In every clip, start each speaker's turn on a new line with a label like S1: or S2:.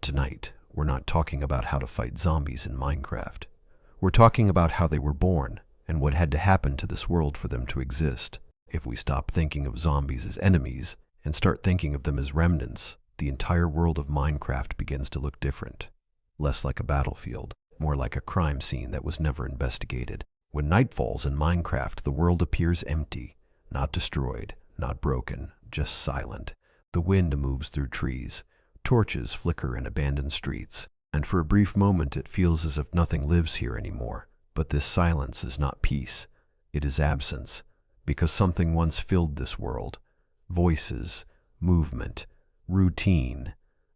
S1: tonight, we're not talking about how to fight zombies in Minecraft. We're talking about how they were born and what had to happen to this world for them to exist. If we stop thinking of zombies as enemies and start thinking of them as remnants, the entire world of Minecraft begins to look different. Less like a battlefield, more like a crime scene that was never investigated. When night falls in Minecraft, the world appears empty, not destroyed, not broken, just silent. The wind moves through trees, torches flicker in abandoned streets, and for a brief moment it feels as if nothing lives here anymore. But this silence is not peace, it is absence, because something once filled this world. Voices, movement, routine,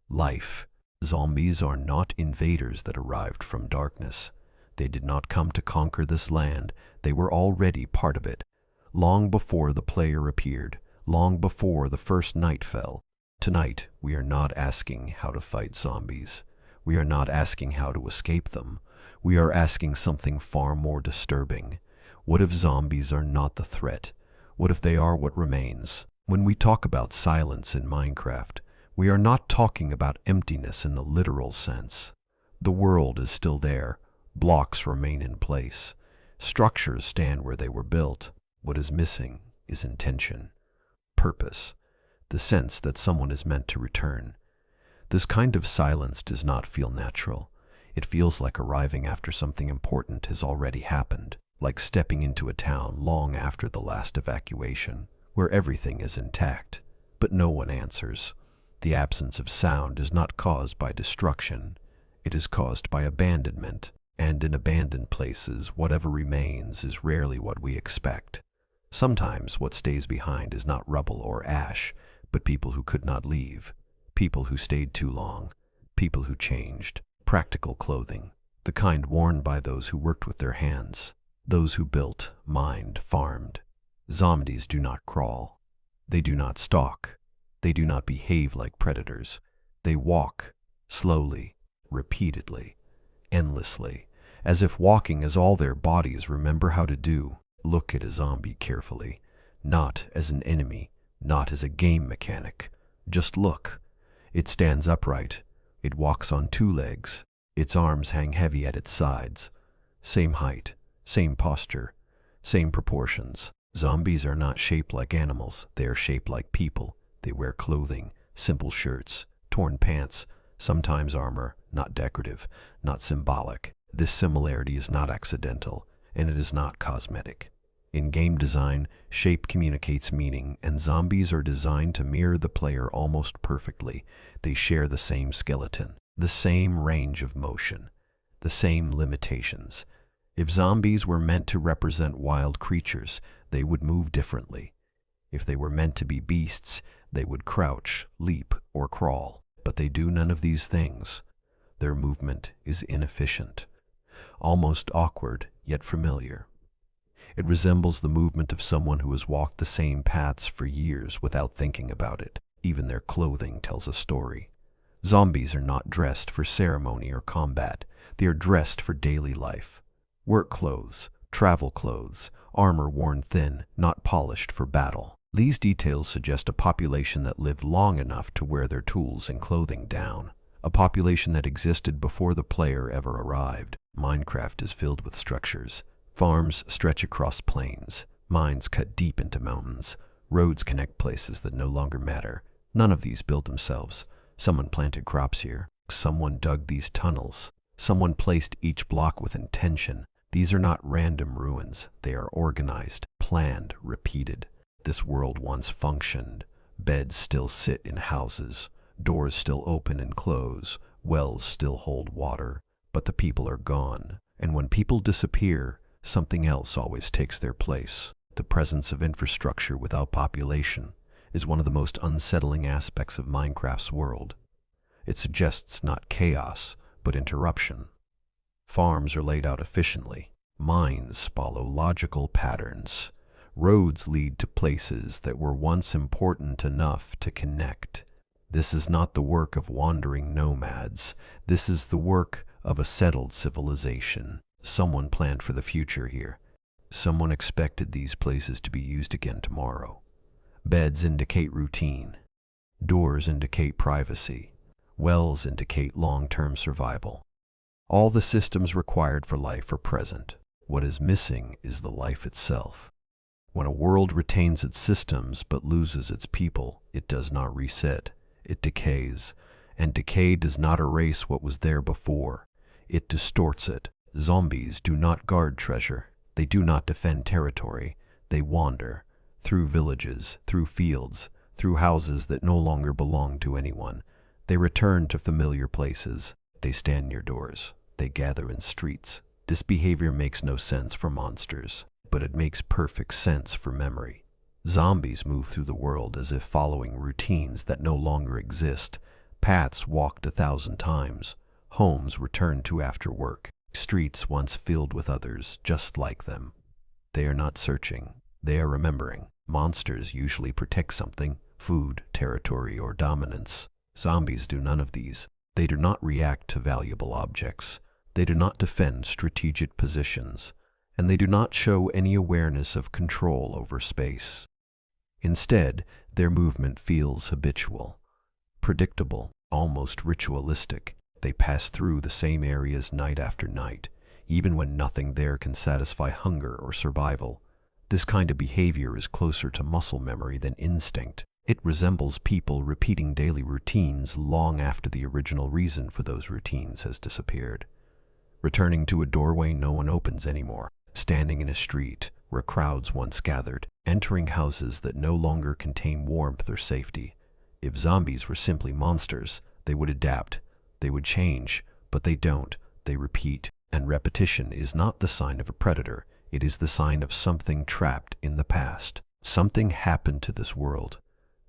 S1: life. Zombies are not invaders that arrived from darkness. They did not come to conquer this land, they were already part of it. Long before the player appeared, long before the first night fell. Tonight, we are not asking how to fight zombies. We are not asking how to escape them. We are asking something far more disturbing. What if zombies are not the threat? What if they are what remains? When we talk about silence in Minecraft, we are not talking about emptiness in the literal sense. The world is still there. Blocks remain in place. Structures stand where they were built. What is missing is intention, purpose, the sense that someone is meant to return. This kind of silence does not feel natural. It feels like arriving after something important has already happened, like stepping into a town long after the last evacuation, where everything is intact, but no one answers. The absence of sound is not caused by destruction. It is caused by abandonment, and in abandoned places, whatever remains is rarely what we expect. Sometimes what stays behind is not rubble or ash, but people who could not leave, people who stayed too long, people who changed. Practical clothing, the kind worn by those who worked with their hands, those who built, mined, farmed. Zombies do not crawl. They do not stalk. They do not behave like predators. They walk, slowly, repeatedly, endlessly, as if walking is all their bodies remember how to do. Look at a zombie carefully, not as an enemy, not as a game mechanic. Just look. It stands upright. It walks on two legs. Its arms hang heavy at its sides. Same height, same posture, same proportions. Zombies are not shaped like animals. They are shaped like people. They wear clothing, simple shirts, torn pants, sometimes armor, not decorative, not symbolic. This similarity is not accidental, and it is not cosmetic. In game design, shape communicates meaning, and zombies are designed to mirror the player almost perfectly. They share the same skeleton, the same range of motion, the same limitations. If zombies were meant to represent wild creatures, they would move differently. If they were meant to be beasts, they would crouch, leap, or crawl. But they do none of these things. Their movement is inefficient, almost awkward, yet familiar. It resembles the movement of someone who has walked the same paths for years without thinking about it. Even their clothing tells a story. Zombies are not dressed for ceremony or combat. They are dressed for daily life. Work clothes, travel clothes, armor worn thin, not polished for battle. These details suggest a population that lived long enough to wear their tools and clothing down. A population that existed before the player ever arrived. Minecraft is filled with structures. Farms stretch across plains. Mines cut deep into mountains. Roads connect places that no longer matter. None of these built themselves. Someone planted crops here. Someone dug these tunnels. Someone placed each block with intention. These are not random ruins. They are organized, planned, repeated. This world once functioned. Beds still sit in houses. Doors still open and close. Wells still hold water. But the people are gone. And when people disappear, something else always takes their place. The presence of infrastructure without population is one of the most unsettling aspects of Minecraft's world. It suggests not chaos, but interruption. Farms are laid out efficiently. Mines follow logical patterns. Roads lead to places that were once important enough to connect. This is not the work of wandering nomads. This is the work of a settled civilization. Someone planned for the future here. Someone expected these places to be used again tomorrow. Beds indicate routine. Doors indicate privacy. Wells indicate long-term survival. All the systems required for life are present. What is missing is the life itself. When a world retains its systems but loses its people, it does not reset. It decays. And decay does not erase what was there before. It distorts it. Zombies do not guard treasure. They do not defend territory. They wander through villages, through fields, through houses that no longer belong to anyone. They return to familiar places. They stand near doors. They gather in streets. This behavior makes no sense for monsters, but it makes perfect sense for memory. Zombies move through the world as if following routines that no longer exist. Paths walked 1,000 times. Homes returned to after work. Streets once filled with others just like them. They are not searching. They are remembering. Monsters usually protect something: food, territory, or dominance. Zombies do none of these. They do not react to valuable objects. They do not defend strategic positions. And they do not show any awareness of control over space. Instead, their movement feels habitual, predictable, almost ritualistic. They pass through the same areas night after night, even when nothing there can satisfy hunger or survival. This kind of behavior is closer to muscle memory than instinct. It resembles people repeating daily routines long after the original reason for those routines has disappeared. Returning to a doorway no one opens anymore, standing in a street where crowds once gathered, entering houses that no longer contain warmth or safety. If zombies were simply monsters, they would adapt, they would change, but they don't. They repeat, and repetition is not the sign of a predator. It is the sign of something trapped in the past. Something happened to this world.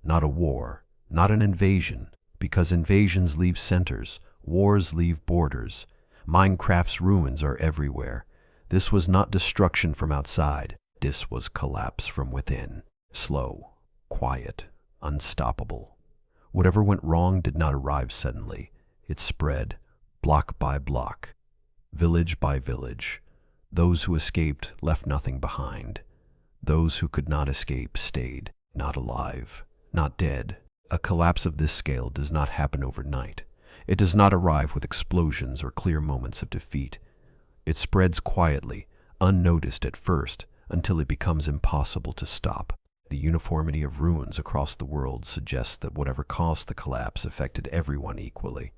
S1: Not a war, not an invasion, because invasions leave centers, wars leave borders. Minecraft's ruins are everywhere. This was not destruction from outside. This was collapse from within. Slow, quiet, unstoppable. Whatever went wrong did not arrive suddenly. It spread, block by block, village by village. Those who escaped left nothing behind. Those who could not escape stayed, not alive, not dead. A collapse of this scale does not happen overnight. It does not arrive with explosions or clear moments of defeat. It spreads quietly, unnoticed at first, until it becomes impossible to stop. The uniformity of ruins across the world suggests that whatever caused the collapse affected everyone equally.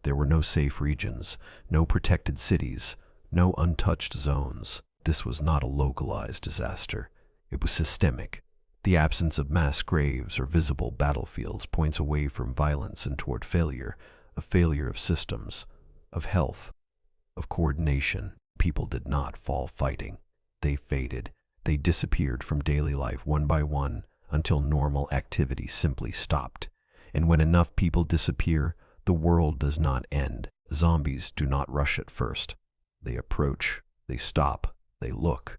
S1: There were no safe regions, no protected cities, no untouched zones. This was not a localized disaster. It was systemic. The absence of mass graves or visible battlefields points away from violence and toward failure, a failure of systems, of health, of coordination. People did not fall fighting. They faded. They disappeared from daily life one by one until normal activity simply stopped. And when enough people disappear, the world does not end. Zombies do not rush at first. They approach, they stop, they look,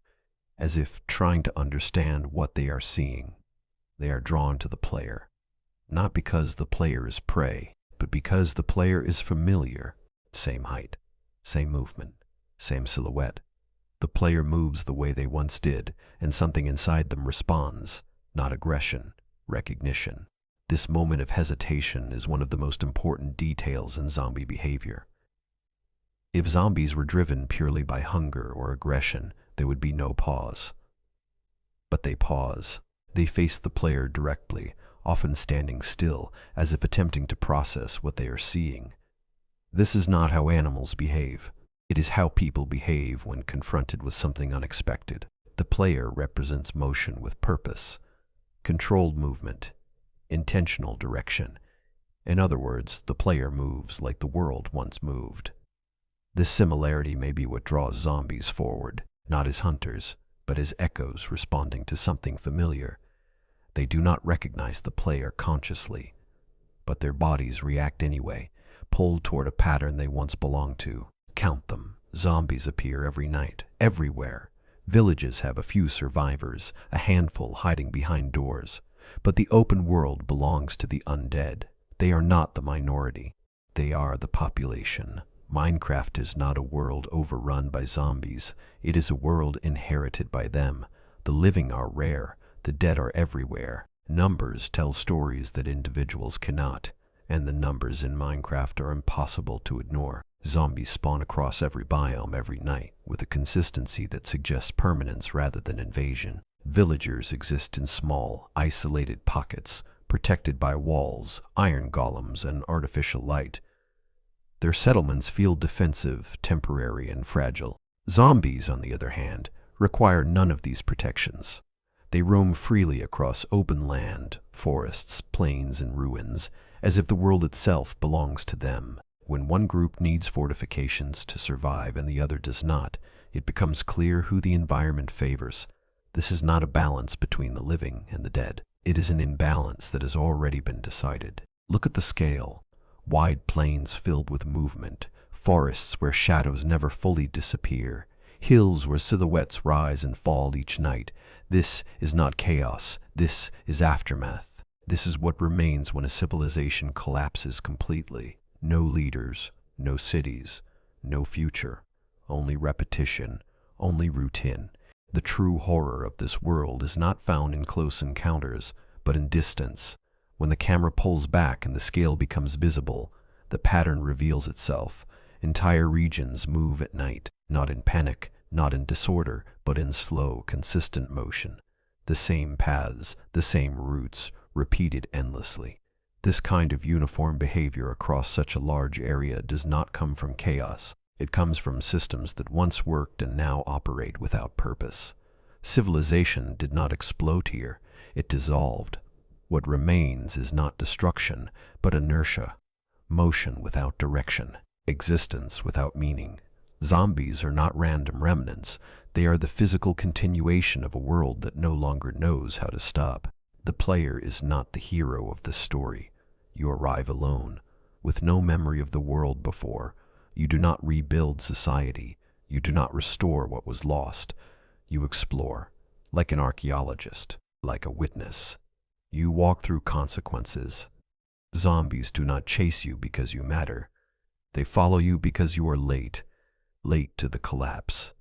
S1: as if trying to understand what they are seeing. They are drawn to the player, not because the player is prey, but because the player is familiar. Same height, same movement, same silhouette. The player moves the way they once did, and something inside them responds, not aggression, recognition. This moment of hesitation is one of the most important details in zombie behavior. If zombies were driven purely by hunger or aggression, there would be no pause. But they pause. They face the player directly, often standing still, as if attempting to process what they are seeing. This is not how animals behave. It is how people behave when confronted with something unexpected. The player represents motion with purpose, controlled movement, intentional direction. In other words, the player moves like the world once moved. This similarity may be what draws zombies forward, not as hunters, but as echoes responding to something familiar. They do not recognize the player consciously, but their bodies react anyway, pulled toward a pattern they once belonged to. Count them. Zombies appear every night, everywhere. Villages have a few survivors, a handful hiding behind doors. But the open world belongs to the undead. They are not the minority. They are the population. Minecraft is not a world overrun by zombies. It is a world inherited by them. The living are rare. The dead are everywhere. Numbers tell stories that individuals cannot. and the numbers in Minecraft are impossible to ignore. Zombies spawn across every biome every night, with a consistency that suggests permanence rather than invasion. Villagers exist in small, isolated pockets, protected by walls, iron golems, and artificial light. Their settlements feel defensive, temporary, and fragile. Zombies, on the other hand, require none of these protections. They roam freely across open land, forests, plains, and ruins, as if the world itself belongs to them. When one group needs fortifications to survive and the other does not, it becomes clear who the environment favors. This is not a balance between the living and the dead. It is an imbalance that has already been decided. Look at the scale. Wide plains filled with movement, forests where shadows never fully disappear, hills where silhouettes rise and fall each night. This is not chaos. This is aftermath. This is what remains when a civilization collapses completely. No leaders, no cities, no future. Only repetition, only routine. The true horror of this world is not found in close encounters, but in distance. When the camera pulls back and the scale becomes visible, the pattern reveals itself. Entire regions move at night, not in panic, not in disorder, but in slow, consistent motion. The same paths, the same routes, repeated endlessly. This kind of uniform behavior across such a large area does not come from chaos. It comes from systems that once worked and now operate without purpose. Civilization did not explode here, it dissolved. What remains is not destruction, but inertia, motion without direction, existence without meaning. Zombies are not random remnants. They are the physical continuation of a world that no longer knows how to stop. The player is not the hero of the story. You arrive alone, with no memory of the world before. You do not rebuild society. You do not restore what was lost. You explore, like an archaeologist, like a witness. You walk through consequences. Zombies do not chase you because you matter. They follow you because you are late to the collapse,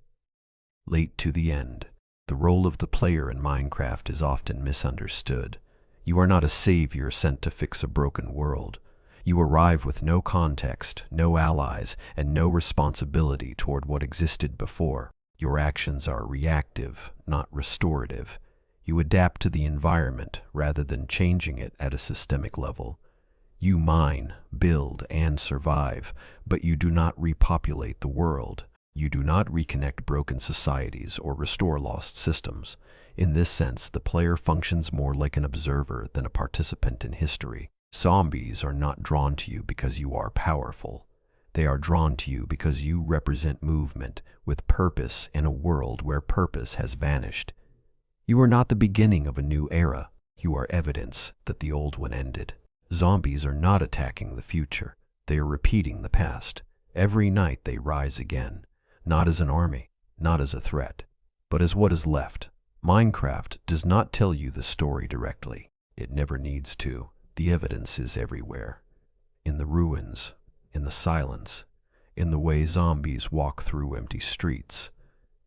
S1: late to the end. The role of the player in Minecraft is often misunderstood. You are not a savior sent to fix a broken world. You arrive with no context, no allies, and no responsibility toward what existed before. Your actions are reactive, not restorative. You adapt to the environment rather than changing it at a systemic level. You mine, build, and survive, but you do not repopulate the world. You do not reconnect broken societies or restore lost systems. In this sense, the player functions more like an observer than a participant in history. Zombies are not drawn to you because you are powerful. They are drawn to you because you represent movement with purpose in a world where purpose has vanished. You are not the beginning of a new era. You are evidence that the old one ended. Zombies are not attacking the future. They are repeating the past. Every night they rise again, not as an army, not as a threat, but as what is left. Minecraft does not tell you the story directly. It never needs to. The evidence is everywhere. In the ruins, in the silence, in the way zombies walk through empty streets.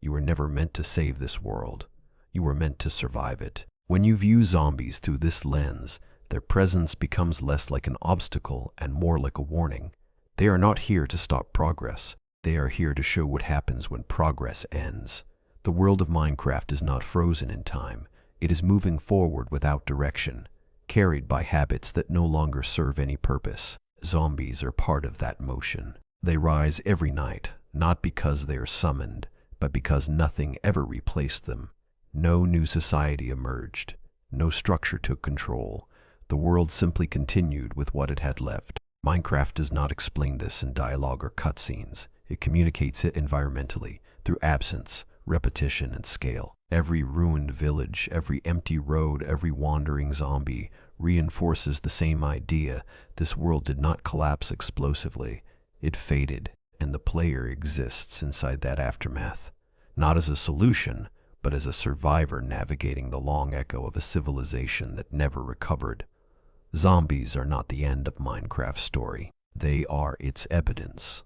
S1: You were never meant to save this world. You were meant to survive it. When you view zombies through this lens, their presence becomes less like an obstacle and more like a warning. They are not here to stop progress. They are here to show what happens when progress ends. The world of Minecraft is not frozen in time. It is moving forward without direction, carried by habits that no longer serve any purpose. Zombies are part of that motion. They rise every night, not because they are summoned, but because nothing ever replaced them. No new society emerged. No structure took control. The world simply continued with what it had left. Minecraft does not explain this in dialogue or cutscenes. It communicates it environmentally, through absence, repetition, and scale. Every ruined village, every empty road, every wandering zombie reinforces the same idea. This world did not collapse explosively. It faded, and the player exists inside that aftermath, not as a solution, but as a survivor navigating the long echo of a civilization that never recovered. Zombies are not the end of Minecraft's story. They are its evidence.